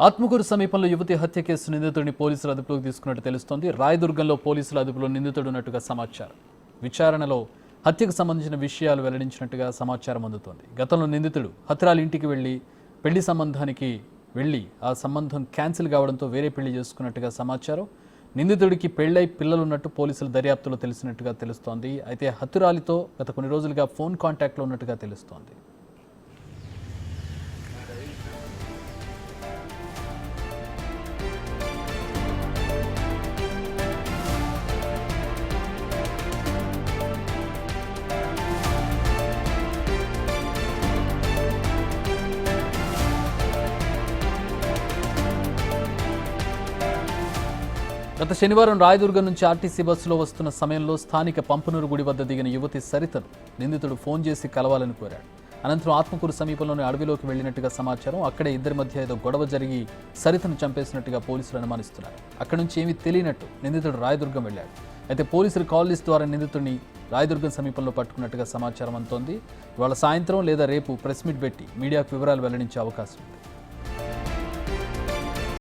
ఆత్మకూరు సమీపంలో యువతి హత్య కేసు నిందితుడిని పోలీసులు అదుపులోకి తీసుకున్నట్టు తెలుస్తోంది. రాయదుర్గంలో పోలీసుల అదుపులో నిందితుడు ఉన్నట్టుగా సమాచారం. విచారణలో హత్యకు సంబంధించిన విషయాలు వెల్లడించినట్టుగా సమాచారం అందుతోంది. గతంలో నిందితుడు హత్రాల ఇంటికి వెళ్లి పెళ్లి సంబంధానికి వెళ్లి ఆ సంబంధం క్యాన్సిల్ కావడంతో వేరే పెళ్లి చేసుకున్నట్టుగా సమాచారం. నిందితుడికి పెళ్లై పిల్లలున్నట్టు పోలీసుల దర్యాప్తులో తెలిసినట్టుగా తెలుస్తోంది. అయితే హత్తురాలితో గత కొన్ని రోజులుగా ఫోన్ కాంటాక్ట్లో ఉన్నట్టుగా తెలుస్తోంది. గత శనివారం రాయదుర్గం నుంచి ఆర్టీసీ బస్సులో వస్తున్న సమయంలో స్థానిక పంపనూరు గుడి వద్ద దిగిన యువతి సరితను నిందితుడు ఫోన్ చేసి కలవాలని కోరాడు. అనంతరం ఆత్మకూరు సమీపంలోని అడవిలోకి వెళ్లినట్టుగా సమాచారం. అక్కడే ఇద్దరి మధ్య ఏదో గొడవ జరిగి సరితను చంపేసినట్టుగా పోలీసులు అనుమానిస్తున్నారు. అక్కడి నుంచి ఏమీ తెలియనట్టు నిందితుడు రాయదుర్గం వెళ్లాడు. అయితే పోలీసులు కాల్ లిస్ట్ ద్వారా నిందితుడిని రాయదుర్గం సమీపంలో పట్టుకున్నట్టుగా సమాచారం అందుతోంది. ఇవాళ సాయంత్రం లేదా రేపు ప్రెస్ మీట్ పెట్టి మీడియాకు వివరాలు వెల్లడించే అవకాశం ఉంది.